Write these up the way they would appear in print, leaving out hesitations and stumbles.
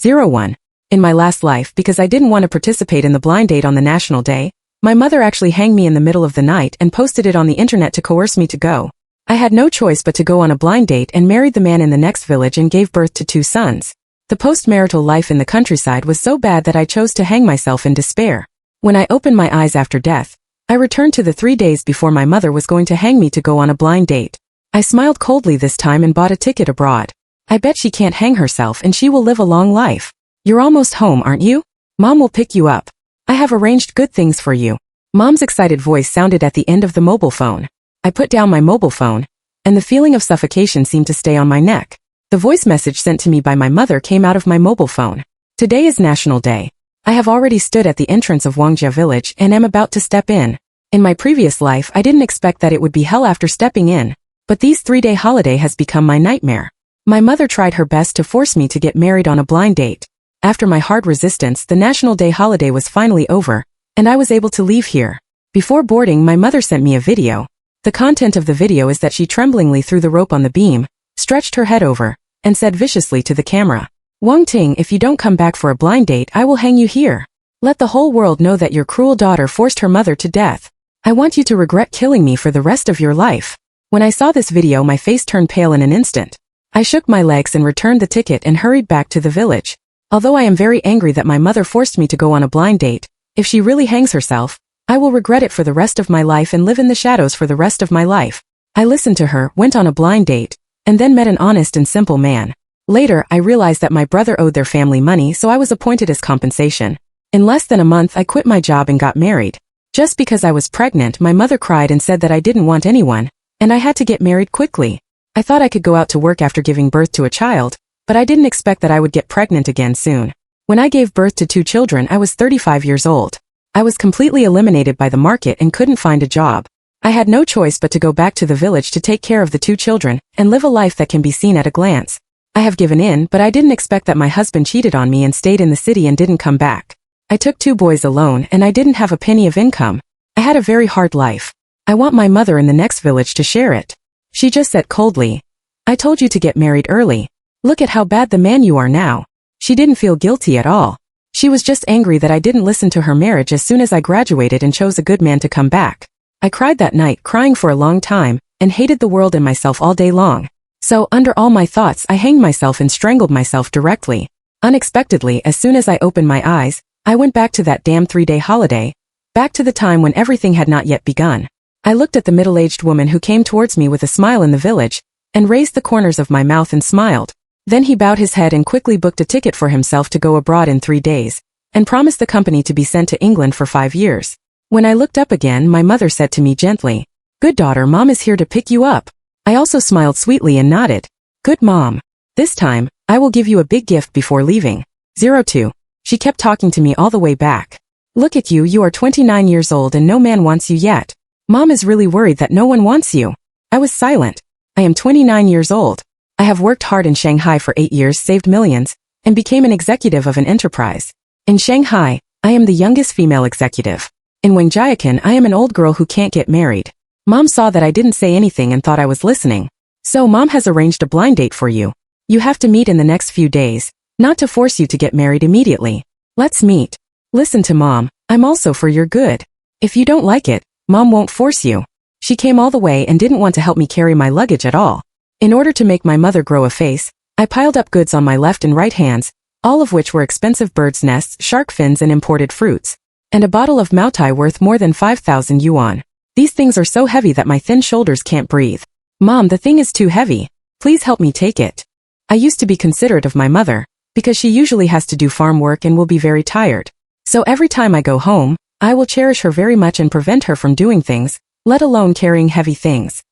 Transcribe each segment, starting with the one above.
01. In my last life, because I didn't want to participate in the blind date on the National Day, my mother actually hanged me in the middle of the night and posted it on the internet to coerce me to go. I had no choice but to go on a blind date and married the man in the next village and gave birth to 2 sons. The post-marital life in the countryside was so bad that I chose to hang myself in despair. When I opened my eyes after death, I returned to the 3 days before my mother was going to hang me to go on a blind date. I smiled coldly this time and bought a ticket abroad. I bet she can't hang herself and she will live a long life. You're almost home, aren't you? Mom will pick you up. I have arranged good things for you. Mom's excited voice sounded at the end of the mobile phone. I put down my mobile phone, and the feeling of suffocation seemed to stay on my neck. The voice message sent to me by my mother came out of my mobile phone. Today is National Day. I have already stood at the entrance of Wangjia village and am about to step in. In my previous life, I didn't expect that it would be hell after stepping in, but these 3-day holiday has become my nightmare. My mother tried her best to force me to get married on a blind date. After my hard resistance, the National Day holiday was finally over, and I was able to leave here. Before boarding, my mother sent me a video. The content of the video is that she tremblingly threw the rope on the beam, stretched her head over, and said viciously to the camera, "Wang Ting, if you don't come back for a blind date, I will hang you here. Let the whole world know that your cruel daughter forced her mother to death. I want you to regret killing me for the rest of your life." When I saw this video, my face turned pale in an instant. I shook my legs and returned the ticket and hurried back to the village. Although I am very angry that my mother forced me to go on a blind date, if she really hangs herself, I will regret it for the rest of my life and live in the shadows for the rest of my life. I listened to her, went on a blind date, and then met an honest and simple man. Later, I realized that my brother owed their family money, so I was appointed as compensation. In less than a month, I quit my job and got married. Just because I was pregnant, my mother cried and said that I didn't want anyone, and I had to get married quickly. I thought I could go out to work after giving birth to a child, but I didn't expect that I would get pregnant again soon. When I gave birth to 2 children, I was 35 years old. I was completely eliminated by the market and couldn't find a job. I had no choice but to go back to the village to take care of the 2 children and live a life that can be seen at a glance. I have given in, but I didn't expect that my husband cheated on me and stayed in the city and didn't come back. I took 2 boys alone and I didn't have a penny of income. I had a very hard life. I want my mother in the next village to share it. She just said coldly, "I told you to get married early. Look at how bad the man you are now." She didn't feel guilty at all. She was just angry that I didn't listen to her marriage as soon as I graduated and chose a good man to come back. I cried that night, crying for a long time, and hated the world and myself all day long. So, under all my thoughts, I hanged myself and strangled myself directly. Unexpectedly, as soon as I opened my eyes, I went back to that damn 3-day holiday, back to the time when everything had not yet begun. I looked at the middle-aged woman who came towards me with a smile in the village, and raised the corners of my mouth and smiled. Then he bowed his head and quickly booked a ticket for himself to go abroad in 3 days, and promised the company to be sent to England for 5 years. When I looked up again, my mother said to me gently, "Good daughter, Mom is here to pick you up." I also smiled sweetly and nodded. "Good Mom. This time, I will give you a big gift before leaving." 02. She kept talking to me all the way back. "Look at you, you are 29 years old and no man wants you yet. Mom is really worried that no one wants you." I was silent. I am 29 years old. I have worked hard in Shanghai for 8 years, saved millions, and became an executive of an enterprise. In Shanghai, I am the youngest female executive. In Wangjiakan, I am an old girl who can't get married. Mom saw that I didn't say anything and thought I was listening. "So Mom has arranged a blind date for you. You have to meet in the next few days, not to force you to get married immediately. Let's meet. Listen to Mom, I'm also for your good. If you don't like it, Mom won't force you." She came all the way and didn't want to help me carry my luggage at all. In order to make my mother grow a face, I piled up goods on my left and right hands, all of which were expensive birds' nests, shark fins and imported fruits, and a bottle of Maotai worth more than 5,000 yuan. These things are so heavy that my thin shoulders can't breathe. "Mom, the thing is too heavy. Please help me take it." I used to be considerate of my mother, because she usually has to do farm work and will be very tired. So every time I go home, I will cherish her very much and prevent her from doing things, let alone carrying heavy things.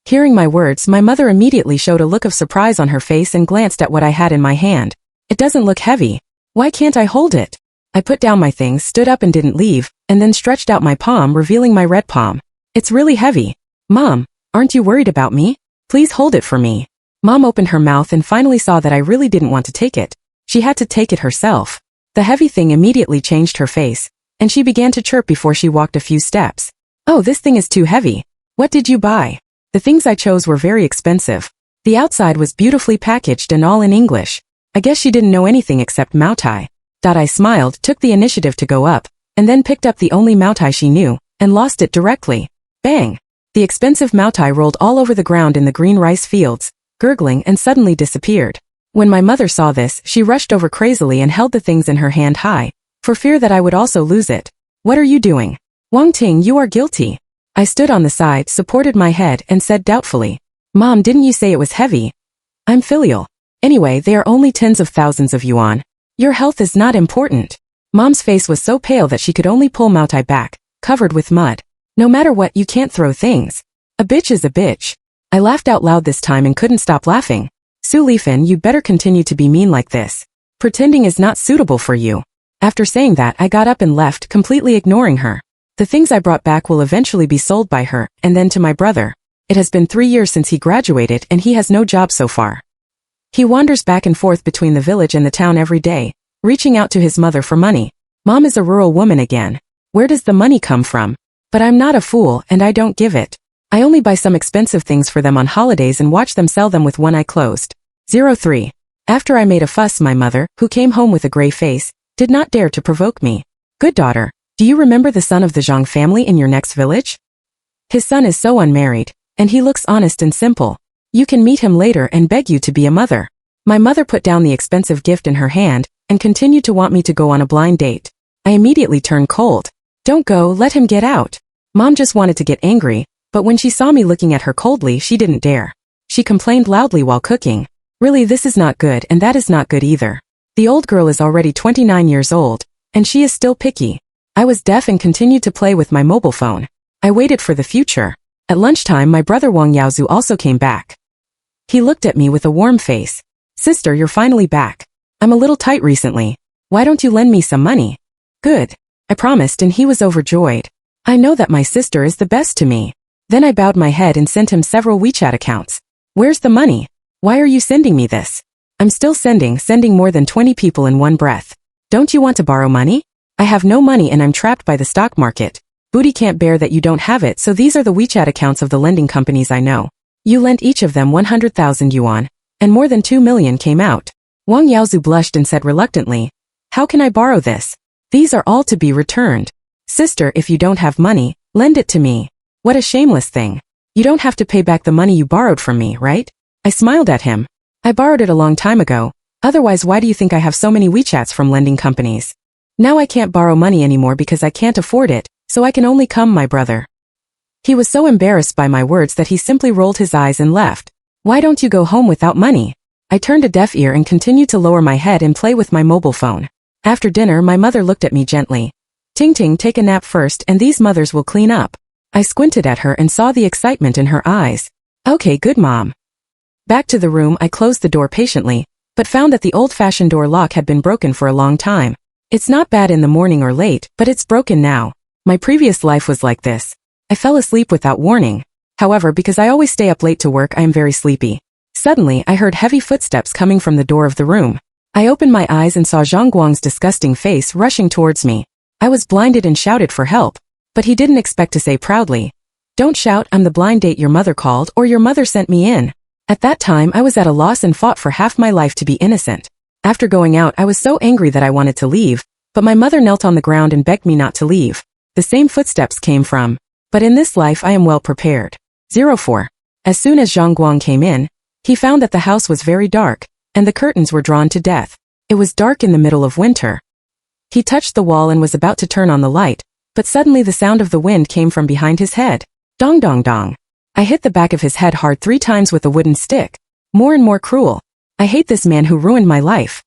Hearing my words, my mother immediately showed a look of surprise on her face and glanced at what I had in my hand. "It doesn't look heavy. Why can't I hold it?" I put down my things, stood up and didn't leave, and then stretched out my palm, revealing my red palm. "It's really heavy. Mom, aren't you worried about me? Please hold it for me." Mom opened her mouth and finally saw that I really didn't want to take it. She had to take it herself. The heavy thing immediately changed her face, and she began to chirp before she walked a few steps. "Oh, this thing is too heavy. What did you buy?" The things I chose were very expensive. The outside was beautifully packaged and all in English. I guess she didn't know anything except Moutai. I smiled, took the initiative to go up, and then picked up the only Moutai she knew, and lost it directly. Bang! The expensive Moutai rolled all over the ground in the green rice fields, gurgling, and suddenly disappeared. When my mother saw this, she rushed over crazily and held the things in her hand high, for fear that I would also lose it. What are you doing? Wang Ting, you are guilty. I stood on the side, supported my head, and said doubtfully, Mom, didn't you say it was heavy? I'm filial. Anyway, they are only tens of thousands of yuan. Your health is not important. Mom's face was so pale that she could only pull Moutai back, covered with mud. No matter what, you can't throw things. A bitch is a bitch. I laughed out loud this time and couldn't stop laughing. Su Lifan, you'd better continue to be mean like this. Pretending is not suitable for you. After saying that, I got up and left, completely ignoring her. The things I brought back will eventually be sold by her, and then to my brother. It has been 3 years since he graduated and he has no job so far. He wanders back and forth between the village and the town every day, reaching out to his mother for money. Mom is a rural woman again. Where does the money come from? But I'm not a fool and I don't give it. I only buy some expensive things for them on holidays and watch them sell them with one eye closed. 03. After I made a fuss, my mother, who came home with a gray face, did not dare to provoke me. Good daughter, do you remember the son of the Zhang family in your next village? His son is so unmarried, and he looks honest and simple. You can meet him later and beg you to be a mother. My mother put down the expensive gift in her hand and continued to want me to go on a blind date. I immediately turned cold. Don't go, let him get out. Mom just wanted to get angry, but when she saw me looking at her coldly, she didn't dare. She complained loudly while cooking. Really, this is not good and that is not good either. The old girl is already 29 years old, and she is still picky. I was deaf and continued to play with my mobile phone. I waited for the future. At lunchtime, my brother Wang Yaozu also came back. He looked at me with a warm face. Sister, you're finally back. I'm a little tight recently. Why don't you lend me some money? Good. I promised and he was overjoyed. I know that my sister is the best to me. Then I bowed my head and sent him several WeChat accounts. Where's the money? Why are you sending me this? I'm still sending more than 20 people in one breath. Don't you want to borrow money? I have no money and I'm trapped by the stock market. Booty can't bear that you don't have it, so these are the WeChat accounts of the lending companies I know. You lent each of them 100,000 yuan, and more than 2 million came out. Wang Yaozu blushed and said reluctantly, how can I borrow this? These are all to be returned. Sister, if you don't have money, lend it to me. What a shameless thing. You don't have to pay back the money you borrowed from me, right? I smiled at him. I borrowed it a long time ago. Otherwise, why do you think I have so many WeChats from lending companies? Now I can't borrow money anymore because I can't afford it, so I can only come, my brother. He was so embarrassed by my words that he simply rolled his eyes and left. Why don't you go home without money? I turned a deaf ear and continued to lower my head and play with my mobile phone. After dinner, my mother looked at me gently. Ting Ting, take a nap first and these mothers will clean up. I squinted at her and saw the excitement in her eyes. Okay, good mom. Back to the room, I closed the door patiently, but found that the old-fashioned door lock had been broken for a long time. It's not bad in the morning or late, but it's broken now. My previous life was like this. I fell asleep without warning. However, because I always stay up late to work, I am very sleepy. Suddenly, I heard heavy footsteps coming from the door of the room. I opened my eyes and saw Zhang Guang's disgusting face rushing towards me. I was blinded and shouted for help, but he didn't expect to say proudly, "Don't shout, I'm the blind date your mother called or your mother sent me in." At that time, I was at a loss and fought for half my life to be innocent. After going out, I was so angry that I wanted to leave, but my mother knelt on the ground and begged me not to leave. The same footsteps came from, but in this life I am well prepared. 04. As soon as Zhang Guang came in, he found that the house was very dark, and the curtains were drawn to death. It was dark in the middle of winter. He touched the wall and was about to turn on the light, but suddenly the sound of the wind came from behind his head. Dong dong dong. I hit the back of his head hard 3 times with a wooden stick. More and more cruel. I hate this man who ruined my life.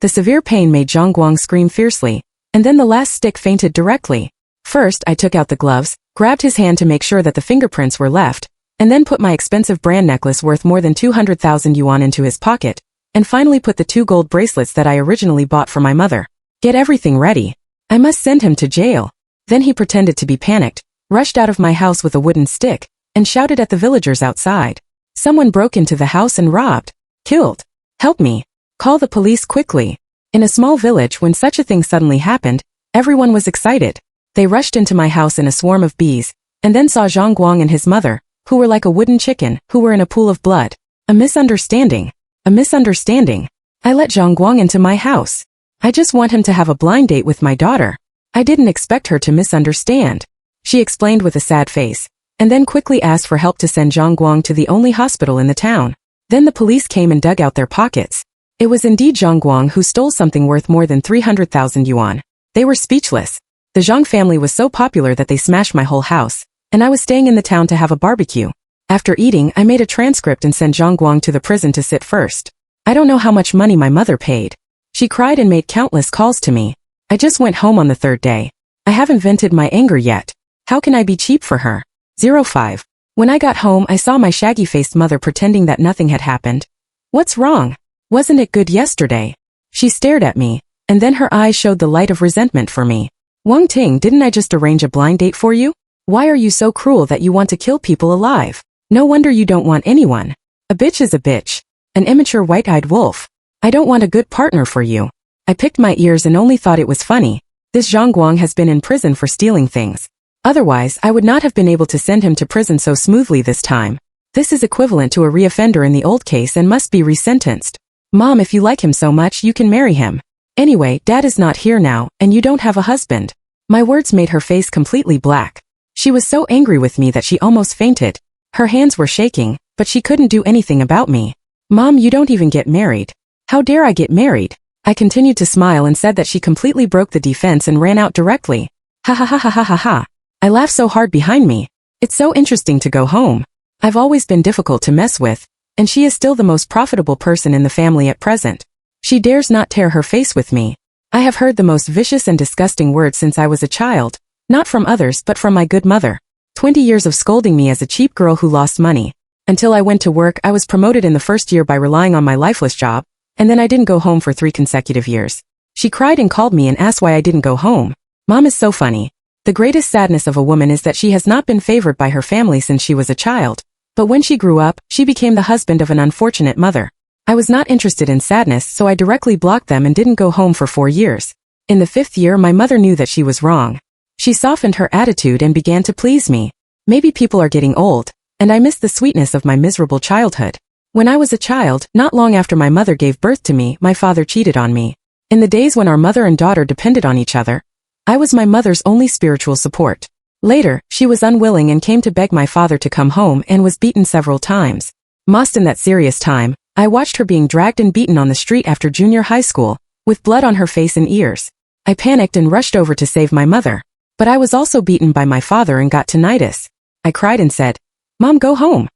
The severe pain made Zhang Guang scream fiercely, and then the last stick fainted directly. First, I took out the gloves, grabbed his hand to make sure that the fingerprints were left, and then put my expensive brand necklace worth more than 200,000 yuan into his pocket, and finally put the 2 gold bracelets that I originally bought for my mother. Get everything ready. I must send him to jail. Then he pretended to be panicked, rushed out of my house with a wooden stick, and shouted at the villagers outside. Someone broke into the house and robbed. Killed. Help me. Call the police quickly. In a small village, when such a thing suddenly happened, everyone was excited. They rushed into my house in a swarm of bees, and then saw Zhang Guang and his mother, who were like a wooden chicken, who were in a pool of blood. A misunderstanding. A misunderstanding. I let Zhang Guang into my house. I just want him to have a blind date with my daughter. I didn't expect her to misunderstand. She explained with a sad face, and then quickly asked for help to send Zhang Guang to the only hospital in the town. Then the police came and dug out their pockets. It was indeed Zhang Guang who stole something worth more than 300,000 yuan. They were speechless. The Zhang family was so popular that they smashed my whole house, and I was staying in the town to have a barbecue. After eating, I made a transcript and sent Zhang Guang to the prison to sit first. I don't know how much money my mother paid. She cried and made countless calls to me. I just went home on the third day. I haven't vented my anger yet. How can I be cheap for her? 05. When I got home, I saw my shaggy-faced mother pretending that nothing had happened. What's wrong? Wasn't it good yesterday? She stared at me, and then her eyes showed the light of resentment for me. Wang Ting, didn't I just arrange a blind date for you? Why are you so cruel that you want to kill people alive? No wonder you don't want anyone. A bitch is a bitch. An immature white-eyed wolf. I don't want a good partner for you. I picked my ears and only thought it was funny. This Zhang Guang has been in prison for stealing things. Otherwise, I would not have been able to send him to prison so smoothly this time. This is equivalent to a reoffender in the old case and must be resentenced. Mom, if you like him so much, you can marry him. Anyway, Dad is not here now, and you don't have a husband. My words made her face completely black. She was so angry with me that she almost fainted. Her hands were shaking, but she couldn't do anything about me. Mom, you don't even get married. How dare I get married? I continued to smile and said that she completely broke the defense and ran out directly. Ha ha ha ha ha ha ha. I laughed so hard behind me. It's so interesting to go home. I've always been difficult to mess with, and she is still the most profitable person in the family at present. She dares not tear her face with me. I have heard the most vicious and disgusting words since I was a child, not from others but from my good mother. 20 years of scolding me as a cheap girl who lost money. Until I went to work, I was promoted in the first year by relying on my lifeless job, and then I didn't go home for 3 consecutive years. She cried and called me and asked why I didn't go home. Mom is so funny. The greatest sadness of a woman is that she has not been favored by her family since she was a child. But when she grew up, she became the husband of an unfortunate mother. I was not interested in sadness, so I directly blocked them and didn't go home for 4 years. In the 5th year, my mother knew that she was wrong. She softened her attitude and began to please me. Maybe people are getting old, and I miss the sweetness of my miserable childhood. When I was a child, not long after my mother gave birth to me, my father cheated on me. In the days when our mother and daughter depended on each other, I was my mother's only spiritual support. Later, she was unwilling and came to beg my father to come home and was beaten several times. Most in that serious time, I watched her being dragged and beaten on the street after junior high school, with blood on her face and ears. I panicked and rushed over to save my mother. But I was also beaten by my father and got tinnitus. I cried and said, "Mom, go home.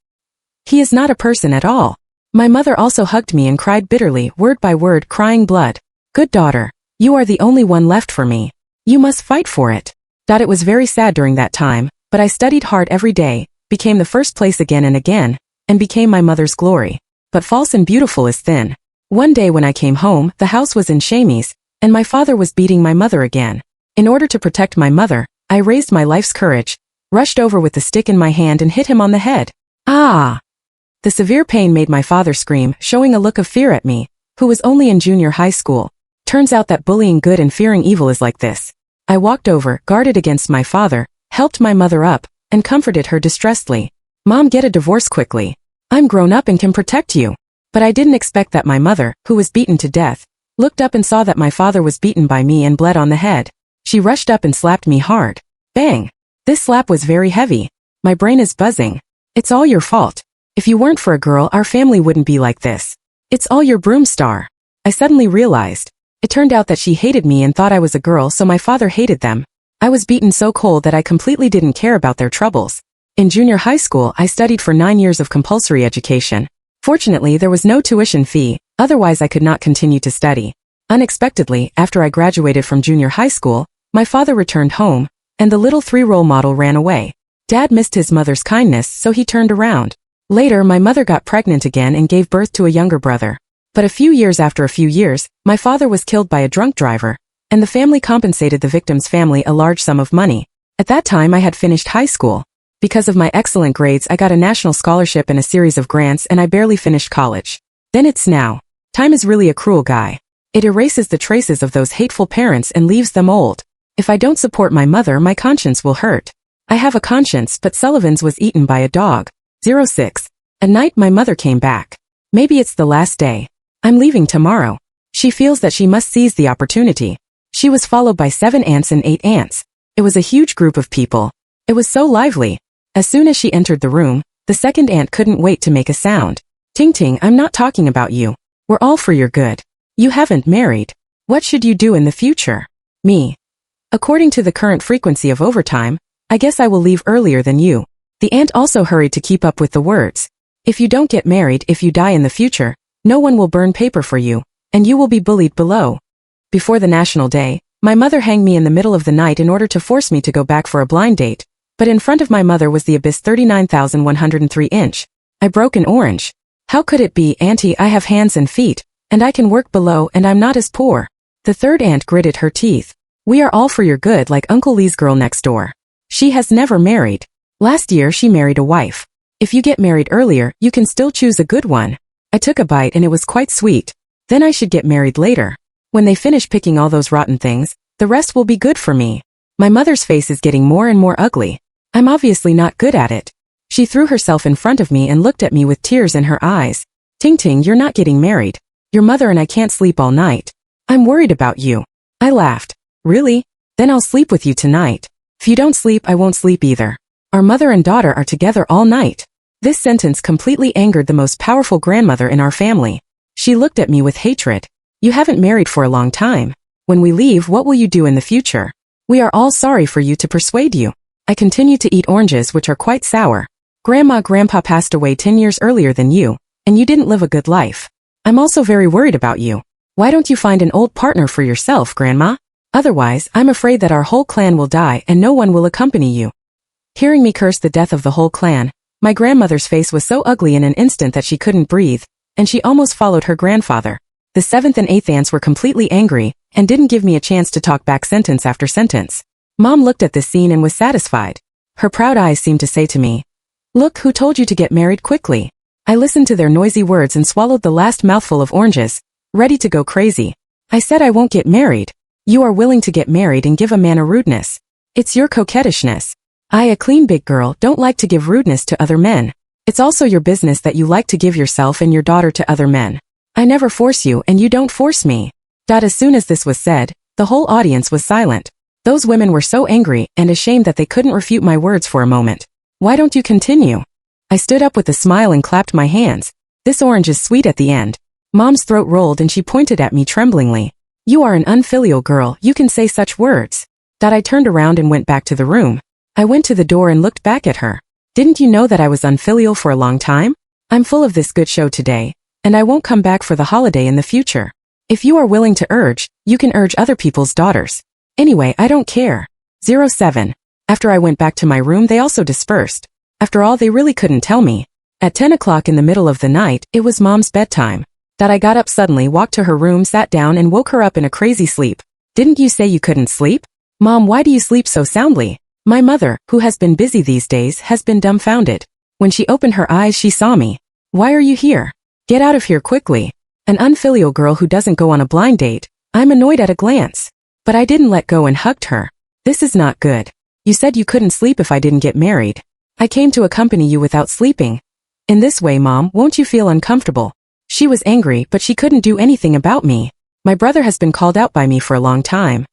He is not a person at all." My mother also hugged me and cried bitterly, word by word, crying blood. "Good daughter, you are the only one left for me. You must fight for it." It was very sad during that time, but I studied hard every day, became the first place again and again, and became my mother's glory. But false and beautiful is thin. One day when I came home, the house was in shammies, and my father was beating my mother again. In order to protect my mother, I raised my life's courage, rushed over with the stick in my hand and hit him on the head. Ah! The severe pain made my father scream, showing a look of fear at me, who was only in junior high school. Turns out that bullying good and fearing evil is like this. I walked over, guarded against my father, helped my mother up, and comforted her distressedly. "Mom, get a divorce quickly. I'm grown up and can protect you." But I didn't expect that my mother, who was beaten to death, looked up and saw that my father was beaten by me and bled on the head. She rushed up and slapped me hard. Bang! This slap was very heavy. My brain is buzzing. "It's all your fault. If you weren't for a girl, our family wouldn't be like this. It's all your broom star." I suddenly realized. It turned out that she hated me and thought I was a girl, so my father hated them. I was beaten so cold that I completely didn't care about their troubles. In junior high school, I studied for 9 years of compulsory education. Fortunately, there was no tuition fee, otherwise I could not continue to study. Unexpectedly, after I graduated from junior high school, my father returned home, and the little 3-role model ran away. Dad missed his mother's kindness, so he turned around. Later, my mother got pregnant again and gave birth to a younger brother. But a few years after a few years, my father was killed by a drunk driver, and the family compensated the victim's family a large sum of money. At that time, I had finished high school. Because of my excellent grades, I got a national scholarship and a series of grants, and I barely finished college. Then it's now. Time is really a cruel guy. It erases the traces of those hateful parents and leaves them old. If I don't support my mother, my conscience will hurt. I have a conscience, but Sullivan's was eaten by a dog. 06. At night my mother came back. Maybe it's the last day. I'm leaving tomorrow. She feels that she must seize the opportunity. She was followed by 7 aunts and 8 aunts. It was a huge group of people. It was so lively. As soon as she entered the room, the second aunt couldn't wait to make a sound. Ting Ting, I'm not talking about you. We're all for your good. You haven't married. What should you do in the future? Me. According to the current frequency of overtime, I guess I will leave earlier than you. The aunt also hurried to keep up with the words. If you don't get married, if you die in the future, no one will burn paper for you, and you will be bullied below. Before the national day, my mother hanged me in the middle of the night in order to force me to go back for a blind date, but in front of my mother was the abyss 39,103 inch. I broke an orange. How could it be, Auntie? I have hands and feet, and I can work below, and I'm not as poor. The third aunt gritted her teeth. We are all for your good, like Uncle Lee's girl next door. She has never married. Last year she married a wife. If you get married earlier, you can still choose a good one. I took a bite and it was quite sweet. Then I should get married later. When they finish picking all those rotten things, the rest will be good for me. My mother's face is getting more and more ugly. I'm obviously not good at it. She threw herself in front of me and looked at me with tears in her eyes. Ting Ting, you're not getting married. Your mother and I can't sleep all night. I'm worried about you. I laughed. Really? Then I'll sleep with you tonight. If you don't sleep, I won't sleep either. Our mother and daughter are together all night. This sentence completely angered the most powerful grandmother in our family. She looked at me with hatred. You haven't married for a long time. When we leave, what will you do in the future? We are all sorry for you to persuade you. I continue to eat oranges, which are quite sour. Grandpa passed away 10 years earlier than you, and you didn't live a good life. I'm also very worried about you. Why don't you find an old partner for yourself, Grandma? Otherwise, I'm afraid that our whole clan will die and no one will accompany you. Hearing me curse the death of the whole clan, my grandmother's face was so ugly in an instant that she couldn't breathe, and she almost followed her grandfather. The 7th and 8th aunts were completely angry, and didn't give me a chance to talk back sentence after sentence. Mom looked at this scene and was satisfied. Her proud eyes seemed to say to me, "Look who told you to get married quickly." I listened to their noisy words and swallowed the last mouthful of oranges, ready to go crazy. I said I won't get married. You are willing to get married and give a man a rudeness. It's your coquettishness. I, a clean big girl, don't like to give rudeness to other men. It's also your business that you like to give yourself and your daughter to other men. I never force you and you don't force me. As soon as this was said, the whole audience was silent. Those women were so angry and ashamed that they couldn't refute my words for a moment. Why don't you continue? I stood up with a smile and clapped my hands. This orange is sweet at the end. Mom's throat rolled and she pointed at me tremblingly. You are an unfilial girl, you can say such words. I turned around and went back to the room. I went to the door and looked back at her. Didn't you know that I was unfilial for a long time? I'm full of this good show today, and I won't come back for the holiday in the future. If you are willing to urge, you can urge other people's daughters. Anyway, I don't care. 07. After I went back to my room, they also dispersed. After all, they really couldn't tell me. At 10 o'clock in the middle of the night, it was Mom's bedtime. I got up suddenly, walked to her room, sat down and woke her up in a crazy sleep. Didn't you say you couldn't sleep? Mom, why do you sleep so soundly? My mother, who has been busy these days, has been dumbfounded. When she opened her eyes, she saw me. Why are you here? Get out of here quickly. An unfilial girl who doesn't go on a blind date. I'm annoyed at a glance. But I didn't let go and hugged her. This is not good. You said you couldn't sleep if I didn't get married. I came to accompany you without sleeping. In this way, Mom, won't you feel uncomfortable? She was angry, but she couldn't do anything about me. My brother has been called out by me for a long time.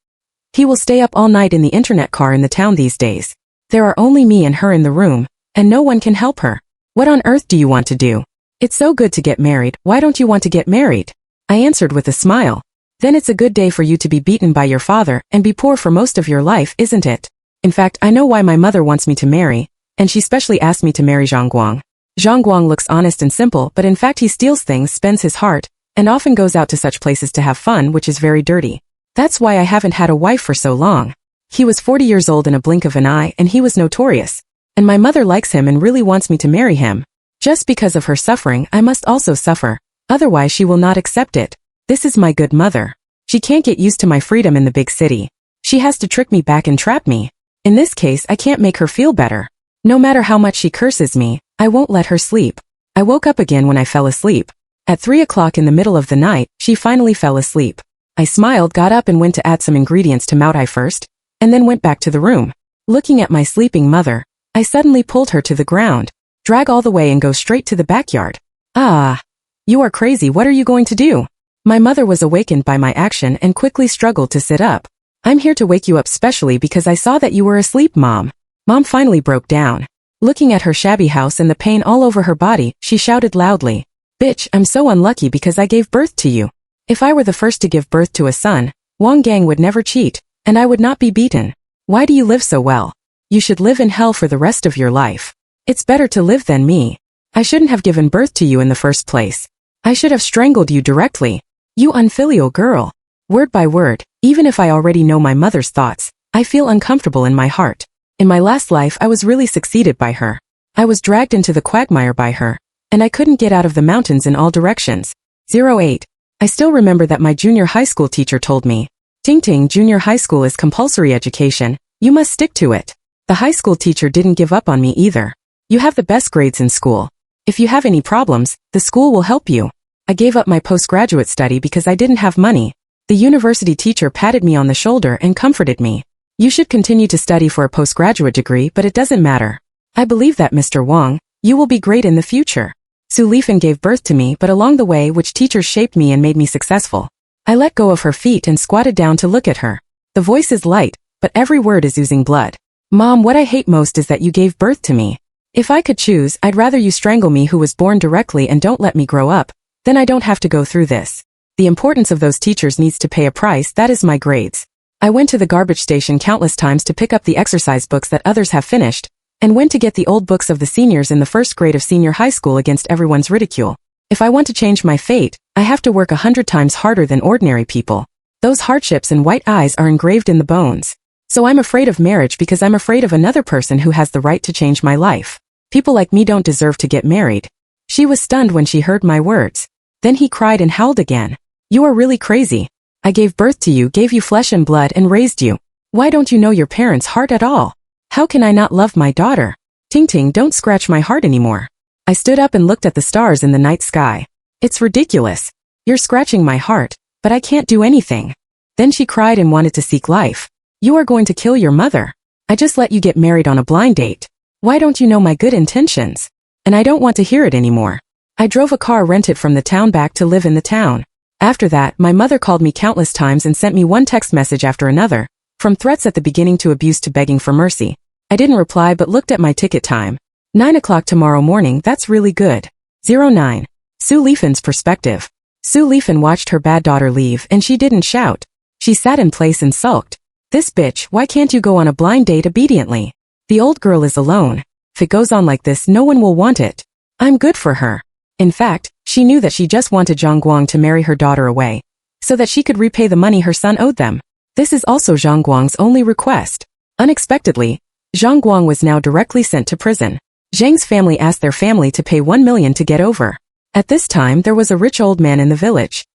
He will stay up all night in the internet car in the town these days. There are only me and her in the room, and no one can help her. What on earth do you want to do? It's so good to get married, why don't you want to get married? I answered with a smile. Then it's a good day for you to be beaten by your father and be poor for most of your life, isn't it? In fact, I know why my mother wants me to marry, and she specially asked me to marry Zhang Guang. Zhang Guang looks honest and simple, but in fact he steals things, spends his heart, and often goes out to such places to have fun, which is very dirty. That's why I haven't had a wife for so long. He was 40 years old in a blink of an eye and he was notorious. And my mother likes him and really wants me to marry him. Just because of her suffering, I must also suffer. Otherwise she will not accept it. This is my good mother. She can't get used to my freedom in the big city. She has to trick me back and trap me. In this case, I can't make her feel better. No matter how much she curses me, I won't let her sleep. I woke up again when I fell asleep. At 3 o'clock in the middle of the night, she finally fell asleep. I smiled, got up and went to add some ingredients to Moutai first, and then went back to the room. Looking at my sleeping mother, I suddenly pulled her to the ground, drag all the way and go straight to the backyard. Ah! You are crazy, what are you going to do? My mother was awakened by my action and quickly struggled to sit up. I'm here to wake you up specially because I saw that you were asleep, Mom. Mom finally broke down. Looking at her shabby house and the pain all over her body, she shouted loudly, "Bitch, I'm so unlucky because I gave birth to you. If I were the first to give birth to a son, Wang Gang would never cheat, and I would not be beaten. Why do you live so well? You should live in hell for the rest of your life. It's better to live than me. I shouldn't have given birth to you in the first place. I should have strangled you directly. You unfilial girl." Word by word, even if I already know my mother's thoughts, I feel uncomfortable in my heart. In my last life I was really succeeded by her. I was dragged into the quagmire by her, and I couldn't get out of the mountains in all directions. 08. I still remember that my junior high school teacher told me, "Ting Ting, junior high school is compulsory education, you must stick to it." The high school teacher didn't give up on me either. "You have the best grades in school. If you have any problems, the school will help you." I gave up my postgraduate study because I didn't have money. The university teacher patted me on the shoulder and comforted me. "You should continue to study for a postgraduate degree, but it doesn't matter. I believe that, Mr. Wang, you will be great in the future." Su Lifan gave birth to me, but along the way which teachers shaped me and made me successful. I let go of her feet and squatted down to look at her. The voice is light, but every word is oozing blood. "Mom, what I hate most is that you gave birth to me. If I could choose, I'd rather you strangle me who was born directly and don't let me grow up. Then I don't have to go through this. The importance of those teachers needs to pay a price, that is my grades. I went to the garbage station countless times to pick up the exercise books that others have finished, and went to get the old books of the seniors in the first grade of senior high school against everyone's ridicule. If I want to change my fate, I have to work 100 times harder than ordinary people. Those hardships and white eyes are engraved in the bones. So I'm afraid of marriage because I'm afraid of another person who has the right to change my life. People like me don't deserve to get married." She was stunned when she heard my words. Then he cried and howled again. "You are really crazy. I gave birth to you, gave you flesh and blood and raised you. Why don't you know your parents' heart at all? How can I not love my daughter? Ting Ting, don't scratch my heart anymore." I stood up and looked at the stars in the night sky. "It's ridiculous. You're scratching my heart, but I can't do anything." Then she cried and wanted to seek life. "You are going to kill your mother. I just let you get married on a blind date. Why don't you know my good intentions? And I don't want to hear it anymore." I drove a car rented from the town back to live in the town. After that, my mother called me countless times and sent me one text message after another, from threats at the beginning to abuse to begging for mercy. I didn't reply but looked at my ticket time. 9 o'clock tomorrow morning, that's really good. 09. Su Lifan's perspective. Su Lifan watched her bad daughter leave and she didn't shout. She sat in place and sulked. "This bitch, why can't you go on a blind date obediently? The old girl is alone. If it goes on like this, no one will want it. I'm good for her." In fact, she knew that she just wanted Zhang Guang to marry her daughter away, so that she could repay the money her son owed them. This is also Zhang Guang's only request. Unexpectedly, Zhang Guang was now directly sent to prison. Zhang's family asked their family to pay 1 million to get over. At this time there was a rich old man in the village.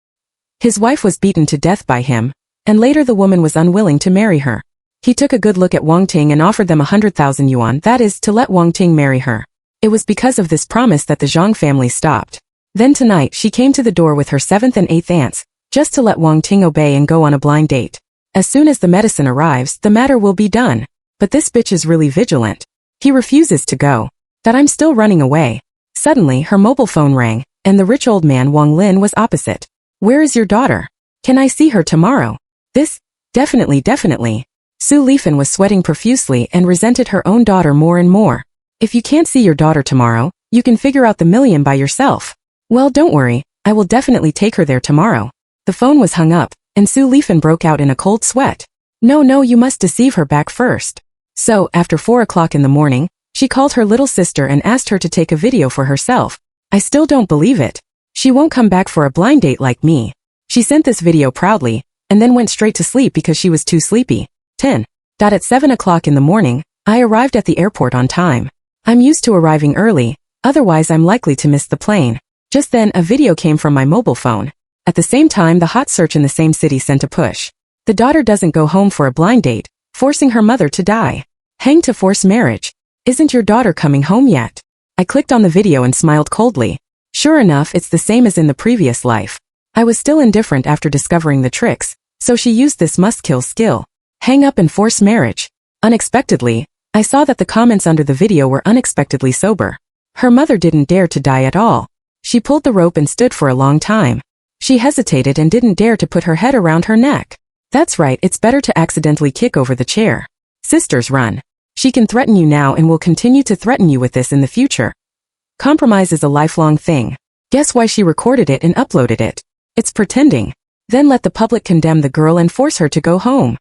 His wife was beaten to death by him, and later the woman was unwilling to marry her. He took a good look at Wang Ting and offered them 100,000 yuan, that is, to let Wang Ting marry her. It was because of this promise that the Zhang family stopped. Then tonight she came to the door with her 7th and 8th aunts, just to let Wang Ting obey and go on a blind date. As soon as the medicine arrives, the matter will be done. But this bitch is really vigilant. He refuses to go. That I'm still running away. Suddenly her mobile phone rang, and the rich old man Wang Lin was opposite. "Where is your daughter? Can I see her tomorrow?" "This? Definitely. Su Lifan was sweating profusely and resented her own daughter more and more. "If you can't see your daughter tomorrow, you can figure out the million by yourself." "Well, don't worry, I will definitely take her there tomorrow." The phone was hung up, and Su Lifan broke out in a cold sweat. No, you must deceive her back first." So, after 4 o'clock in the morning, she called her little sister and asked her to take a video for herself. I still don't believe it. She won't come back for a blind date like me. She sent this video proudly, and then went straight to sleep because she was too sleepy. 10. At 7 o'clock in the morning, I arrived at the airport on time. I'm used to arriving early, otherwise I'm likely to miss the plane. Just then, a video came from my mobile phone. At the same time, the hot search in the same city sent a push. The daughter doesn't go home for a blind date, forcing her mother to die. Hanged to force marriage. Isn't your daughter coming home yet? I clicked on the video and smiled coldly. Sure enough, it's the same as in the previous life. I was still indifferent after discovering the tricks, so she used this must-kill skill. Hang up and force marriage. Unexpectedly, I saw that the comments under the video were unexpectedly sober. Her mother didn't dare to die at all. She pulled the rope and stood for a long time. She hesitated and didn't dare to put her head around her neck. That's right, it's better to accidentally kick over the chair. Sisters, run. She can threaten you now and will continue to threaten you with this in the future. Compromise is a lifelong thing. Guess why she recorded it and uploaded it? It's pretending. Then let the public condemn the girl and force her to go home.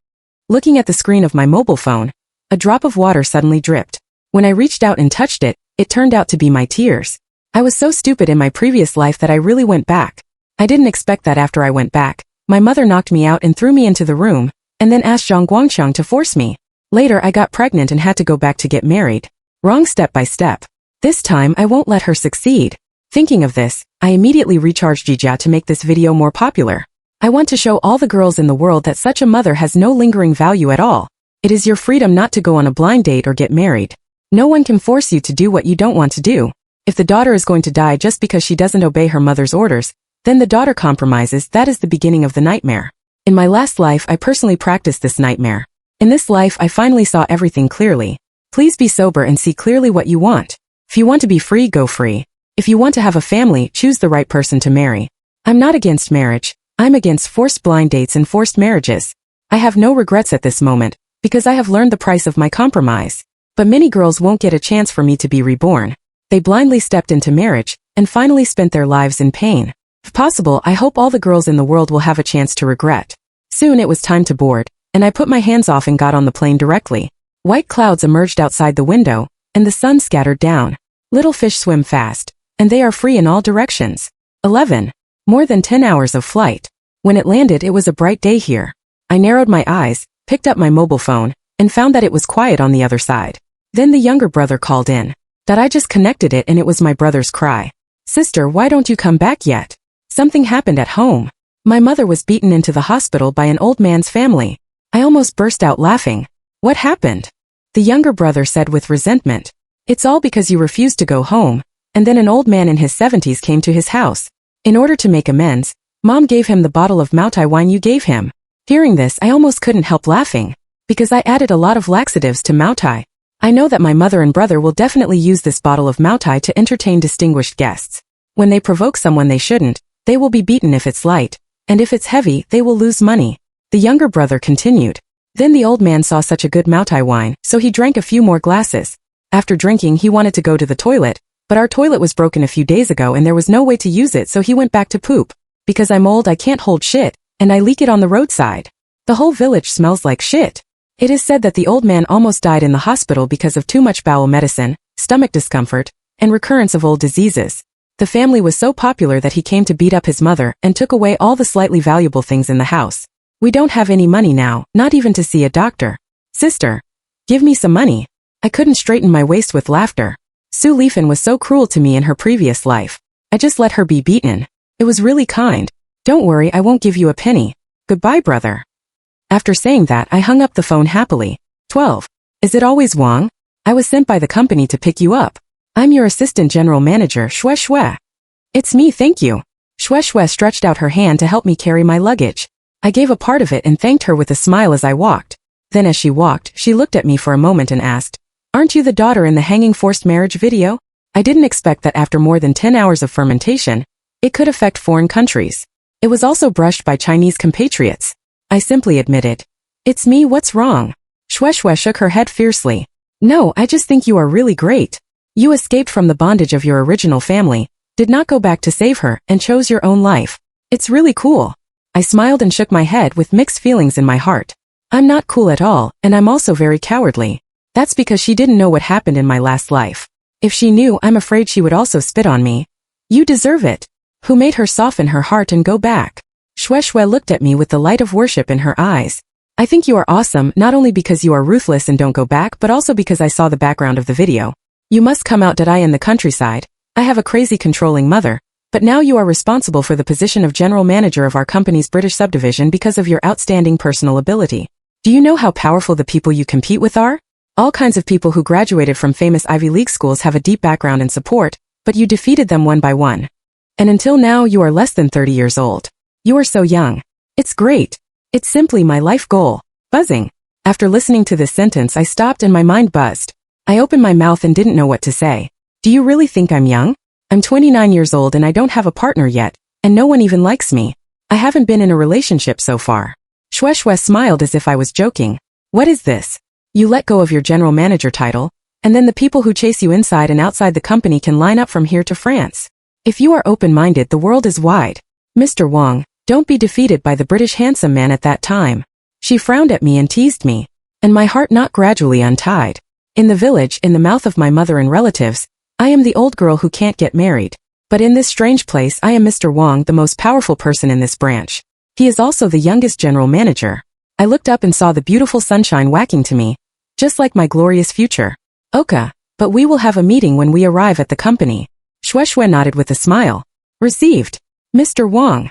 Looking at the screen of my mobile phone, a drop of water suddenly dripped. When I reached out and touched it, it turned out to be my tears. I was so stupid in my previous life that I really went back. I didn't expect that after I went back, my mother knocked me out and threw me into the room, and then asked Zhang Guangxiang to force me. Later I got pregnant and had to go back to get married. Wrong step by step. This time I won't let her succeed. Thinking of this, I immediately recharged Jijia to make this video more popular. I want to show all the girls in the world that such a mother has no lingering value at all. It is your freedom not to go on a blind date or get married. No one can force you to do what you don't want to do. If the daughter is going to die just because she doesn't obey her mother's orders, then the daughter compromises. That is the beginning of the nightmare. In my last life I personally practiced this nightmare. In this life I finally saw everything clearly. Please be sober and see clearly what you want. If you want to be free, go free. If you want to have a family, choose the right person to marry. I'm not against marriage. I'm against forced blind dates and forced marriages. I have no regrets at this moment, because I have learned the price of my compromise. But many girls won't get a chance for me to be reborn. They blindly stepped into marriage, and finally spent their lives in pain. If possible, I hope all the girls in the world will have a chance to regret. Soon it was time to board, and I put my hands off and got on the plane directly. White clouds emerged outside the window, and the sun scattered down. Little fish swim fast, and they are free in all directions. 11. More than 10 hours of flight. When it landed, it was a bright day here. I narrowed my eyes, picked up my mobile phone, and found that it was quiet on the other side. Then the younger brother called in. That I just connected it and it was my brother's cry. Sister, why don't you come back yet? Something happened at home. My mother was beaten into the hospital by an old man's family. I almost burst out laughing. What happened? The younger brother said with resentment. It's all because you refused to go home, and then an old man in his 70s came to his house. In order to make amends, Mom gave him the bottle of Maotai wine you gave him. Hearing this, I almost couldn't help laughing, because I added a lot of laxatives to Maotai. I know that my mother and brother will definitely use this bottle of Maotai to entertain distinguished guests. When they provoke someone they shouldn't, they will be beaten if it's light, and if it's heavy, they will lose money. The younger brother continued. Then the old man saw such a good Maotai wine, so he drank a few more glasses. After drinking, he wanted to go to the toilet, but our toilet was broken a few days ago and there was no way to use it, so he went back to poop. Because I'm old, I can't hold shit, and I leak it on the roadside. The whole village smells like shit. It is said that the old man almost died in the hospital because of too much bowel medicine, stomach discomfort, and recurrence of old diseases. The family was so popular that he came to beat up his mother and took away all the slightly valuable things in the house. We don't have any money now, not even to see a doctor. Sister, give me some money. I couldn't straighten my waist with laughter. Su Lifan was so cruel to me in her previous life. I just let her be beaten. It was really kind. Don't worry, I won't give you a penny. Goodbye, brother. After saying that, I hung up the phone happily. 12. Is it always Wang? I was sent by the company to pick you up. I'm your assistant general manager, Xue Xue. It's me, thank you. Xue Xue stretched out her hand to help me carry my luggage. I gave a part of it and thanked her with a smile as I walked. Then as she walked, she looked at me for a moment and asked, "Aren't you the daughter in the hanging forced marriage video?" I didn't expect that after more than 10 hours of fermentation, it could affect foreign countries. It was also brushed by Chinese compatriots. I simply admitted, "It's me, what's wrong?" Xue Xue shook her head fiercely. "No, I just think you are really great. You escaped from the bondage of your original family, did not go back to save her, and chose your own life. It's really cool." I smiled and shook my head with mixed feelings in my heart. I'm not cool at all, and I'm also very cowardly. That's because she didn't know what happened in my last life. If she knew, I'm afraid she would also spit on me. You deserve it. Who made her soften her heart and go back? Xue Xue looked at me with the light of worship in her eyes. I think you are awesome, not only because you are ruthless and don't go back, but also because I saw the background of the video. You must come out that I in the countryside. I have a crazy controlling mother, but now you are responsible for the position of general manager of our company's British subdivision because of your outstanding personal ability. Do you know how powerful the people you compete with are? All kinds of people who graduated from famous Ivy League schools have a deep background and support, but you defeated them one by one. And until now you are less than 30 years old. You are so young. It's great. It's simply my life goal. Buzzing. After listening to this sentence, I stopped and my mind buzzed. I opened my mouth and didn't know what to say. Do you really think I'm young? I'm 29 years old and I don't have a partner yet, and no one even likes me. I haven't been in a relationship so far. Shweshwe smiled as if I was joking. What is this? You let go of your general manager title, and then the people who chase you inside and outside the company can line up from here to France. If you are open-minded, the world is wide. Mr. Wong, don't be defeated by the British handsome man at that time. She frowned at me and teased me, and my heart not gradually untied. In the village, in the mouth of my mother and relatives, I am the old girl who can't get married. But in this strange place I am Mr. Wong, the most powerful person in this branch. He is also the youngest general manager. I looked up and saw the beautiful sunshine whacking to me, just like my glorious future. Oka, but we will have a meeting when we arrive at the company. Shweshwe nodded with a smile. Received. Mr. Wong.